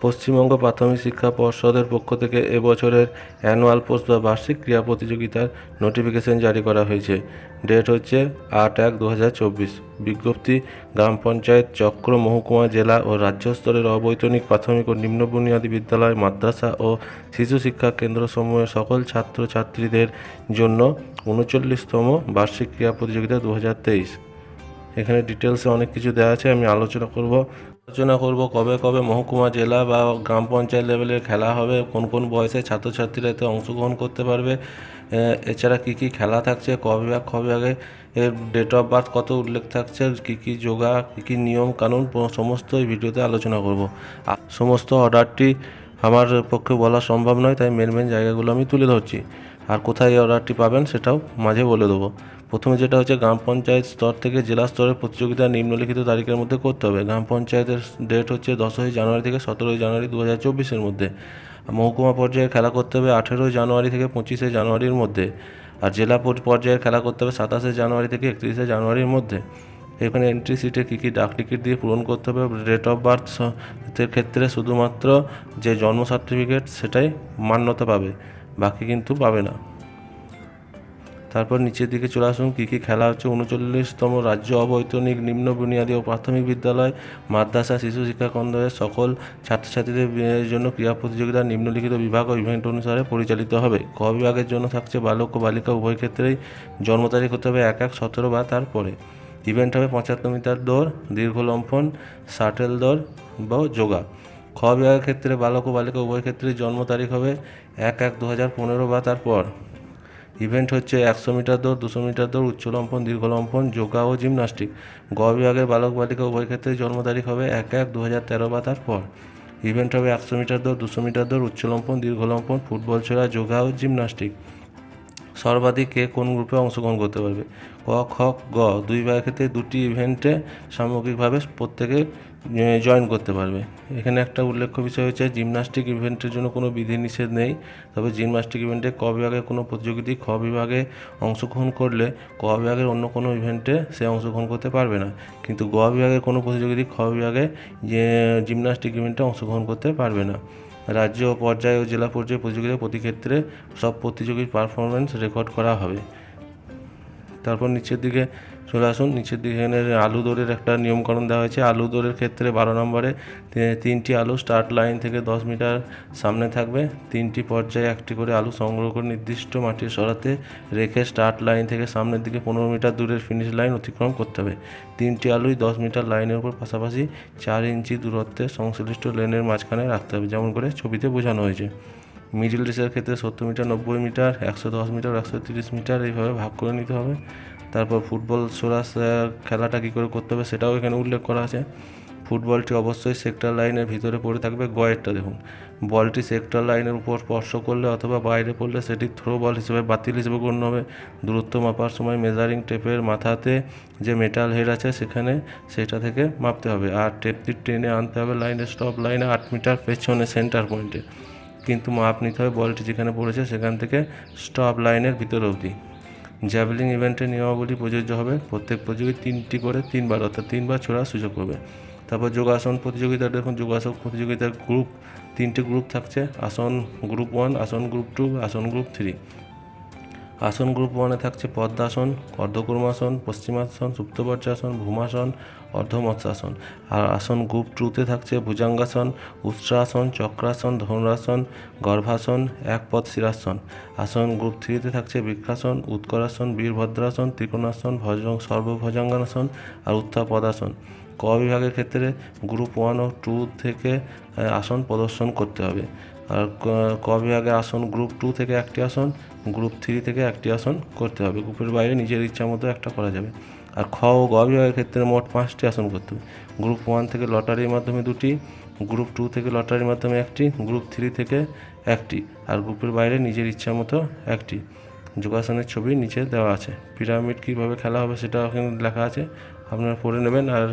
পশ্চিমবঙ্গ প্রাথমিক শিক্ষা পর্ষদের পক্ষ থেকে এবছরের অ্যানুয়াল স্পোর্টস বা বার্ষিক ক্রীড়া প্রতিযোগিতার নোটিফিকেশন জারি করা হয়েছে। ডেট হচ্ছে 8/1/2024। বিজ্ঞপ্তি গ্রাম পঞ্চায়েত, চক্র, মহকুমা, জেলা ও রাজ্য স্তরের অবৈতনিক প্রাথমিক ও নিম্ন বুনিয়াদী বিদ্যালয়, মাদ্রাসা ও শিশু শিক্ষা কেন্দ্রসমূহের সকল ছাত্রছাত্রীদের জন্য 39তম বার্ষিক ক্রীড়া প্রতিযোগিতা 2023। এখানে ডিটেলসে অনেক কিছু দেওয়া আছে, আমি আলোচনা করব কবে কবে মহকুমা, জেলা বা গ্রাম পঞ্চায়েত লেভেলের খেলা হবে, কোন কোন বয়সে ছাত্রছাত্রীরা এতে অংশগ্রহণ করতে পারবে, এছাড়া কী কী খেলা থাকছে, ক বিভাগ বিভাগে এর ডেট অফ বার্থ কত উল্লেখ থাকছে, কী কী যোগা, কী কী নিয়ম কানুন, সমস্ত এই ভিডিওতে আলোচনা করব। সমস্ত অর্ডারটি আমার পক্ষে বলা সম্ভব নয়, তাই মেন জায়গাগুলো আমি তুলে ধরছি। আর কোথায় এই অর্ডারটি পাবেন সেটাও মাঝে বলে দেবো। প্রথমে যেটা হচ্ছে, গ্রাম পঞ্চায়েত স্তর থেকে জেলা স্তরের প্রতিযোগিতা নিম্নলিখিত তারিখের মধ্যে করতে হবে। গ্রাম পঞ্চায়েতের ডেট হচ্ছে 10ই জানুয়ারি থেকে 17ই জানুয়ারি 2024-এর মধ্যে। মহকুমা পর্যায়ে খেলা করতে হবে 18ই জানুয়ারি থেকে 25শে জানুয়ারির মধ্যে। আর জেলা পর্যায়ের খেলা করতে হবে 27শে জানুয়ারি থেকে 31শে জানুয়ারির মধ্যে। এখানে এন্ট্রি সিটে কী কী ডাক টিকিট দিয়ে পূরণ করতে হবে। ডেট অফ বার্থ এর ক্ষেত্রে শুধুমাত্র যে জন্ম সার্টিফিকেট সেটাই মান্যতা পাবে, বাকি কিন্তু পাবে না। তারপর নিচের দিকে চলে আসুন, কী কী খেলা হচ্ছে। 39তম রাজ্য অবৈতনিক নিম্ন বুনিয়াদী ও প্রাথমিক বিদ্যালয়, মাদ্রাসা, শিশু শিক্ষা কেন্দ্রের সকল ছাত্রছাত্রীদের জন্য ক্রীড়া প্রতিযোগিতা নিম্নলিখিত বিভাগ ও ইভেন্ট অনুসারে পরিচালিত হবে। ক বিভাগের জন্য থাকছে বালক ও বালিকা উভয় ক্ষেত্রেই জন্ম তারিখ হতে হবে 1/1/17 বা তারপরে। ইভেন্ট হবে 75 মিটার দৌড়, দীর্ঘ লম্ফন, শাটেল দৌড় বা যোগা। খ বিভাগের ক্ষেত্রে বালক ও বালিকা উভয় ক্ষেত্রেই জন্ম তারিখ হবে 1/1/2015 বা তারপর। ইভেন্ট হচ্ছে 100 মিটার দৌড়, 200 মিটার দৌড়, উচ্চলম্ফন, দীর্ঘলম্ফন, যোগা ও জিমনাস্টিক। গ বিভাগের বালক বালিকা উভয় ক্ষেত্রে জন্ম তারিখ হবে 1/1/2013 বা তারপর। ইভেন্ট হবে 100 মিটার দৌড়, 200 মিটার দৌড়, উচ্চলম্ফন, দীর্ঘলম্ফন, ফুটবল ছোড়া, যোগা ও জিমনাস্টিক। সর্বাধিক কে কোন গ্রুপে অংশগ্রহণ করতে পারবে। ক, খ, গ দুই বিভাগের ক্ষেত্রে দুটি ইভেন্টে সামগ্রিকভাবে প্রত্যেকে জয়েন করতে পারবে। এখানে একটা উল্লেখ্য বিষয় হচ্ছে, জিমনাস্টিক ইভেন্টের জন্য কোনো বিধিনিষেধ নেই। তবে জিমনাস্টিক ইভেন্টে ক বিভাগের কোনো প্রতিযোগী খ বিভাগে অংশগ্রহণ করলে ক বিভাগের অন্য কোনো ইভেন্টে সে অংশগ্রহণ করতে পারবে না। কিন্তু গ বিভাগের কোনো প্রতিযোগী খ বিভাগে জিমনাস্টিক ইভেন্টে অংশগ্রহণ করতে পারবে না। রাজ্য পর্যায়ে ও জেলা পর্যায়ে প্রতিযোগিতা প্রতি ক্ষেত্রে সব প্রতিযোগীর পারফরমেন্স রেকর্ড করা হবে। তারপর নিচের দিকে চলে আসুন। নিচের দিকে এখানে আলু দৌড়ের একটা নিয়মকানুন দেওয়া হয়েছে। আলু দৌড়ের ক্ষেত্রে 12 নম্বরে 3টি আলু স্টার্ট লাইন থেকে 10 মিটার সামনে থাকবে। 3টি পর্যায়ে একটি করে আলু সংগ্রহ করে নির্দিষ্ট মাটির সরাতে রেখে স্টার্ট লাইন থেকে সামনের দিকে 15 মিটার দূরের ফিনিশ লাইন অতিক্রম করতে হবে। 3টি আলুই 10 মিটার লাইনের উপর পাশাপাশি 4 ইঞ্চি দূরত্বে সংশ্লিষ্ট লেনের মাঝখানে রাখতে হবে, যেমন করে ছবিতে বোঝানো হয়েছে। মিডল রেসের ক্ষেত্রে 70 মিটার, 90 মিটার, 110 মিটার, 130 মিটার এইভাবে ভাগ করে নিতে হবে। তারপর ফুটবল ছোড়া খেলাটা কী করে করতে হবে সেটাও এখানে উল্লেখ করা আছে। ফুটবলটি অবশ্যই সেক্টর লাইনের ভিতরে পড়ে থাকবে। গয়েরটা দেখুন, বলটি সেক্টর লাইনের উপর স্পর্শ করলে অথবা বাইরে পড়লে সেটি থ্রো বল হিসেবে বাতিল হিসেবে গণ্য হবে। দূরত্ব মাপার সময় মেজারিং টেপের মাথাতে যে মেটাল হেড আছে সেটা থেকে মাপতে হবে। আর টেপটি টেনে আনতে হবে লাইনের স্টপ লাইনে 8 মিটার পেছনে সেন্টার পয়েন্টে। কিন্তু মাপ নিতে হবে বলটি যেখানে পড়েছে সেখান থেকে স্টপ লাইনের ভিতর অবধি। জ্যাভলিন ইভেন্টের নিয়মাবলী প্রযোজ্য হবে। প্রত্যেক প্রতিযোগী 3টি করে 3বার অর্থাৎ 3বার ছোড়ার সুযোগ পাবে। তারপর যোগাসন প্রতিযোগিতা দেখুন, যোগাসন প্রতিযোগিতার গ্রুপ 3টে গ্রুপ থাকছে। আসন গ্রুপ 1, আসন গ্রুপ 2, আসন গ্রুপ 3। আসন গ্রুপ 1-এ থাকছে পদ্মাসন, অর্ধকূর্মাসন, পশ্চিমাসন, সুপ্তবজ্রাসন, ভূমাসন, অর্ধমৎস্যাসন। আর আসন গ্রুপ 2-তে থাকছে ভুজঙ্গাসন, উষ্ট্রাসন, চক্রাসন, ধনুরাসন, গর্ভাসন, একপদ শিরাসন। আসন গ্রুপ 3-তে থাকছে বৃক্ষাসন, উৎকরাসন, বীরভদ্রাসন, ত্রিকোণাসন, সর্বভুজঙ্গাসন আর উত্থাপদাসন। ক বিভাগের ক্ষেত্রে গ্রুপ 1 ও 2 থেকে আসন প্রদর্শন করতে হবে। আর ক বিভাগের আসন গ্রুপ 2 থেকে একটি আসন, গ্রুপ 3 থেকে একটি আসন করতে হবে। গ্রুপের বাইরে নিজের ইচ্ছা মতো একটা করা যাবে। আর খ ও গ বিভাগের ক্ষেত্রে মোট 5টি আসন করতে হবে। গ্রুপ 1 থেকে লটারির মাধ্যমে 2টি, গ্রুপ 2 থেকে লটারির মাধ্যমে 1টি, গ্রুপ 3 থেকে 1টি, আর গ্রুপের বাইরে নিজের ইচ্ছা মতো 1টি। যোগাসনের ছবি নিচে দেওয়া আছে। পিরামিড কীভাবে খেলা হবে সেটা ওখানে লেখা আছে, আপনারা পড়ে নেবেন। আর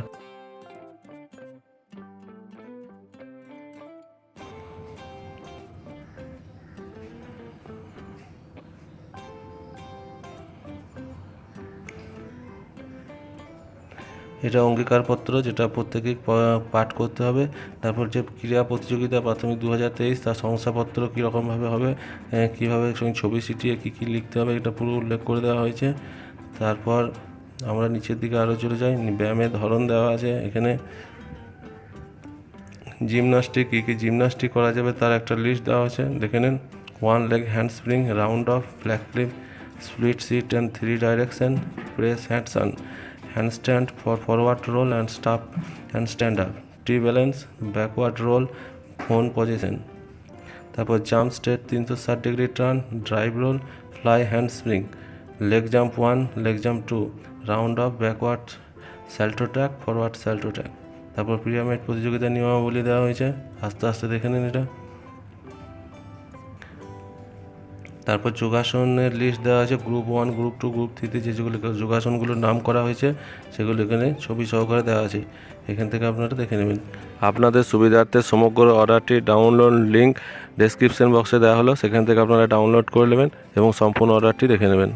এটা অঙ্গীকারপত্র যেটা প্রত্যেকেই পাঠ করতে হবে। তারপর যে ক্রীড়া প্রতিযোগিতা প্রাথমিক 2023 তার শংসাপত্র কীরকমভাবে হবে, কীভাবে ছবি ছিটিয়ে কী কী লিখতে হবে, এটা পুরো উল্লেখ করে দেওয়া হয়েছে। তারপর আমরা নিচের দিকে আরও চলে যাই, ব্যায়ামের ধরন দেওয়া আছে এখানে। জিমনাস্টিক কী কী জিমনাস্টিক করা যাবে তার একটা লিস্ট দেওয়া আছে, দেখে নিন। 1 leg handspring, round off, flag flip, split sit and 3 direction, press handstand, handstand for forward roll and stop and stand up, T-balance, backward roll, phone position। তারপর jump state 360 degree turn, drive roll, fly handspring, leg jump 1, leg jump 2, round off, backward salto track, forward salto track. তারপর pyramid প্রতিযোগিতার নিয়মাবলী দেওয়া হয়েছে, আস্তে আস্তে দেখে নিন এটা। তারপর যোগাসনের লিস্ট দেওয়া আছে, গ্রুপ 1, গ্রুপ 2, গ্রুপ 3তে যেগুলো যোগাসনগুলোর নাম করা হয়েছে সেগুলো এখানে ছবি সহকারে দেওয়া আছে, এখান থেকে আপনারা দেখে নেবেন। আপনাদের সুবিধার্থে সমগ্র অর্ডারটি ডাউনলোড লিঙ্ক ডেসক্রিপশন বক্সে দেওয়া হলো, সেখান থেকে আপনারা ডাউনলোড করে নেবেন এবং সম্পূর্ণ অর্ডারটি দেখে নেবেন।